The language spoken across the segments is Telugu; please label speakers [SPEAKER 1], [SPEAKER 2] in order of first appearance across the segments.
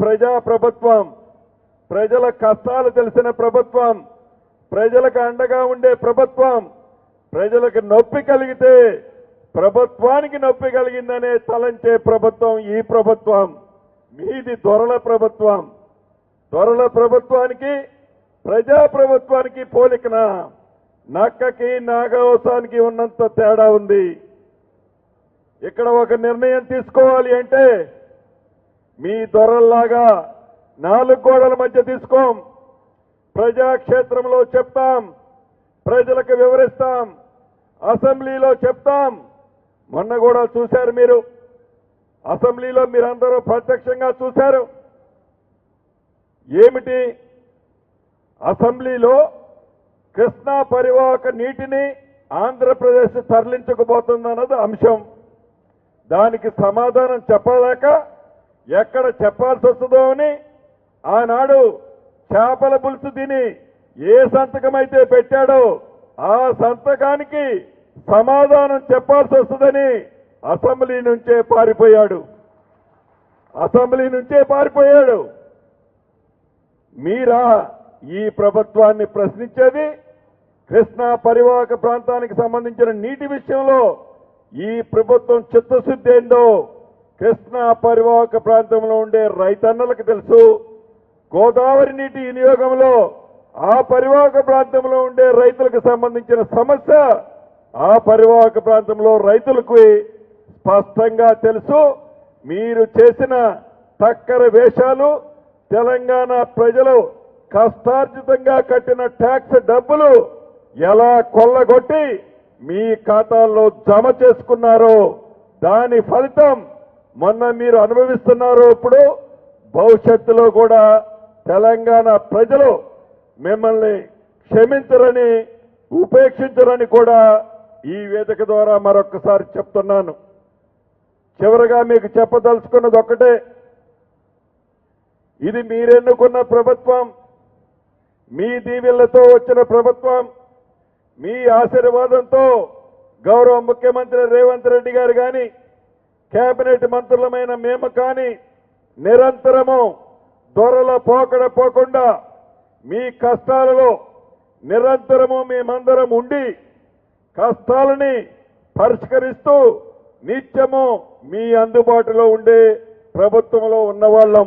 [SPEAKER 1] ప్రజా ప్రభుత్వం, ప్రజల కష్టాలు తెలిసిన ప్రభుత్వం, ప్రజలకు అండగా ఉండే ప్రభుత్వం. ప్రజలకు నొప్పి కలిగితే ప్రభుత్వానికి నొప్పి కలిగిందనే తలంచే ప్రభుత్వం ఈ ప్రభుత్వం. మీది దొరల ప్రభుత్వం. దొరల ప్రభుత్వానికి ప్రజా ప్రభుత్వానికి పోలికన నక్కకి నాగవసానికి ఉన్నంత తేడా ఉంది. ఇక్కడ ఒక నిర్ణయం తీసుకోవాలి అంటే మీ దొరల్లాగా 4 గోడల మధ్య తీసుకోం. ప్రజాక్షేత్రంలో చెప్తాం, ప్రజలకు వివరిస్తాం, అసెంబ్లీలో చెప్తాం. మొన్న కూడా చూశారు మీరు, అసెంబ్లీలో మీరందరూ ప్రత్యక్షంగా చూశారు. ఏమిటి అసెంబ్లీలో కృష్ణా పరివాహక నీటిని ఆంధ్రప్రదేశ్ తరలించకపోతుందన్నది అంశం. దానికి సమాధానం చెప్పలేక ఎక్కడ చెప్పాల్సి వస్తుందో అని ఆనాడు చేపల పులుసు తిని ఏ సంతకం అయితే పెట్టాడో ఆ సంతకానికి సమాధానం చెప్పాల్సి వస్తుందని అసెంబ్లీ నుంచే పారిపోయాడు. అసెంబ్లీ నుంచే పారిపోయాడు. మీరా ఈ ప్రభుత్వాన్ని ప్రశ్నించేది? కృష్ణా పరివాహక ప్రాంతానికి సంబంధించిన నీటి విషయంలో ఈ ప్రభుత్వం చిత్తశుద్ధి ఏందో కృష్ణా పరివాహక ప్రాంతంలో ఉండే రైతన్నలకు తెలుసు. గోదావరి నీటి వినియోగంలో ఆ పరివాహక ప్రాంతంలో ఉండే రైతులకు సంబంధించిన సమస్య ఆ పరివాహక ప్రాంతంలో రైతులకు స్పష్టంగా తెలుసు. మీరు చేసిన టక్కర వేషాలు, తెలంగాణ ప్రజలు కష్టార్జితంగా కట్టిన ట్యాక్స్ డబ్బులు ఎలా కొల్లగొట్టి మీ ఖాతాల్లో జమ చేసుకున్నారో దాని ఫలితం మొన్న మీరు అనుభవిస్తున్నారో. ఇప్పుడు భవిష్యత్తులో కూడా తెలంగాణ ప్రజలు మిమ్మల్ని క్షమించరని, ఉపేక్షించరని కూడా ఈ వేదిక ద్వారా మరొక్కసారి చెప్తున్నాను. చివరగా మీకు చెప్పదలుచుకున్నది ఒక్కటే, ఇది మీరెన్నుకున్న ప్రభుత్వం, మీ దీవెళ్లతో వచ్చిన ప్రభుత్వం, మీ ఆశీర్వాదంతో గౌరవ ముఖ్యమంత్రి రేవంత్ రెడ్డి గారు కానీ, కేబినెట్ మంత్రులమైన మేము కానీ నిరంతరము దొరల పోకడ పోకుండా మీ కష్టాలలో నిరంతరము మేమందరం ఉండి కష్టాలని పరిష్కరిస్తూ నిత్యము మీ అందుబాటులో ఉండే ప్రభుత్వంలో ఉన్నవాళ్ళం.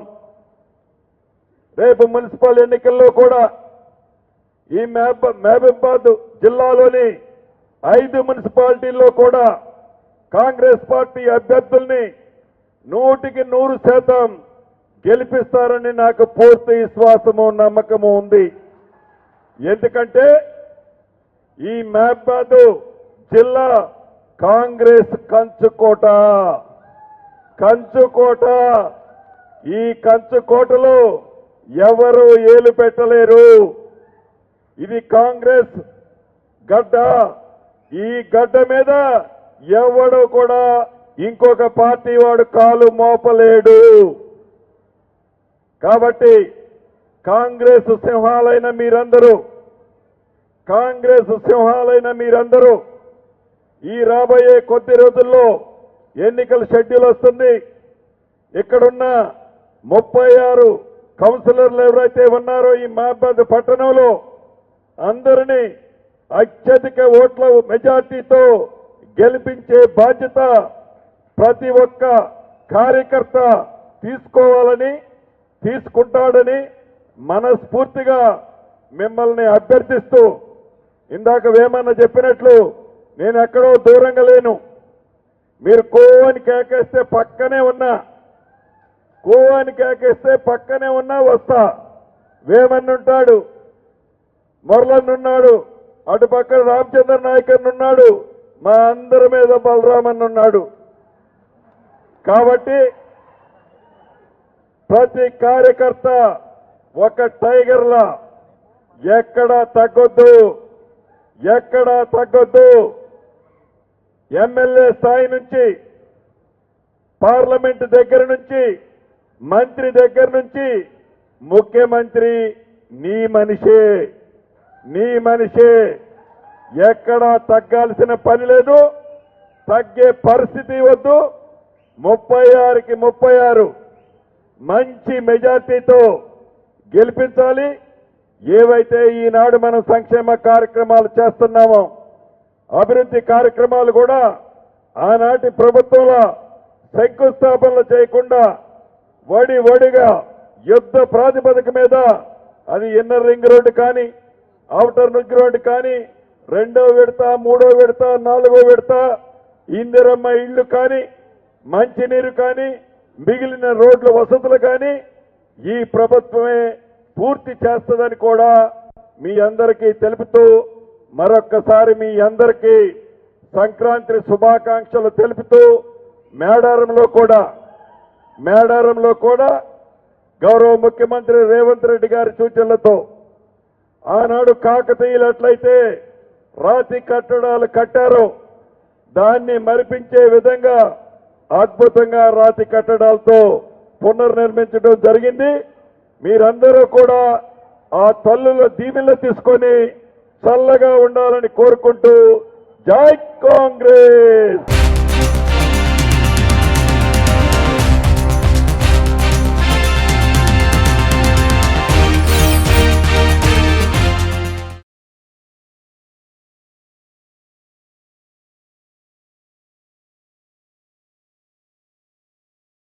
[SPEAKER 1] రేపు మున్సిపల్ ఎన్నికల్లో కూడా ఈ మహబూబాబాద్ జిల్లాలోని 5 మున్సిపాలిటీల్లో కూడా కాంగ్రెస్ పార్టీ అభ్యర్థుల్ని 100% గెలిపిస్తారని నాకు పూర్తి విశ్వాసము, నమ్మకము ఉంది. ఎందుకంటే ఈ మహబూబాబాద్ జిల్లా కాంగ్రెస్ కంచుకోట. ఈ కంచుకోటలో ఎవరు ఏలు పెట్టలేరు. ఇది కాంగ్రెస్ గడ్డ. ఈ గడ్డ మీద ఎవడు కూడా ఇంకొక పార్టీ వాడు కాలు మోపలేడు. కాబట్టి కాంగ్రెస్ సింహాలైన మీరందరూ ఈ రాబోయే కొద్ది రోజుల్లో ఎన్నికల షెడ్యూల్ వస్తుంది. ఇక్కడున్న 36 కౌన్సిలర్లు ఎవరైతే ఉన్నారో ఈ మహబూబాబాద్ పట్టణంలో అందరినీ అత్యధిక ఓట్ల మెజార్టీతో గెలిపించే బాధ్యత ప్రతి ఒక్క కార్యకర్త తీసుకోవాలని, తీసుకుంటాడని మనస్ఫూర్తిగా మిమ్మల్ని అభ్యర్థిస్తూ, ఇందాక వేమన్న చెప్పినట్లు నేను ఎక్కడో దూరంగా లేను. మీరు కోవని కేకేస్తే పక్కనే ఉన్నా వస్తా. వేమన్నుంటాడు, మురళన్నున్నాడు, అటు పక్కన రామచంద్ర నాయకన్ ఉన్నాడు, మా అందరి మీద బలరామన్ ఉన్నాడు. కాబట్టి ప్రతి కార్యకర్త ఒక టైగర్లా ఎక్కడా తగ్గొద్దు. ఎమ్మెల్యే స్థాయి నుంచి, పార్లమెంట్ దగ్గర నుంచి, మంత్రి దగ్గర నుంచి ముఖ్యమంత్రి నీ మనిషే. ఎక్కడా తగ్గాల్సిన పని లేదు, తగ్గే పరిస్థితి వద్దు. 36కి 36 మంచి మెజార్టీతో గెలిపించాలి. ఏవైతే ఈనాడు మనం సంక్షేమ కార్యక్రమాలు చేస్తున్నామో అభివృద్ధి కార్యక్రమాలు కూడా ఆనాటి ప్రభుత్వంలో శంకుస్థాపనలు చేయకుండా వడిగా యుద్ధ ప్రాతిపదిక మీద అది ఇన్నర్ రింగ్ రోడ్డు కానీ ఔటర్ రింగ్ రోడ్డు కానీ 2వ విడత 3వ విడత 4వ విడత ఇందిరమ్మ ఇళ్లు కానీ మంచినీరు కానీ మిగిలిన రోడ్ల వసతులు కానీ ఈ ప్రభుత్వమే పూర్తి చేస్తుందని కూడా మీ అందరికీ తెలుపుతూ మరొక్కసారి మీ అందరికీ సంక్రాంతి శుభాకాంక్షలు తెలుపుతూ మేడారంలో కూడా గౌరవ ముఖ్యమంత్రి రేవంత్ రెడ్డి గారి సూచనలతో ఆనాడు కాకతీయులు ఎట్లయితే రాతి కట్టడాలు కట్టారో దాన్ని మరిపించే విధంగా అద్భుతంగా రాతి కట్టడాలతో పునర్నిర్మించడం జరిగింది. మీరందరూ కూడా ఆ తల్లుల దీవెనలు తీసుకొని చల్లగా ఉండాలని కోరుకుంటూ జై కాంగ్రెస్.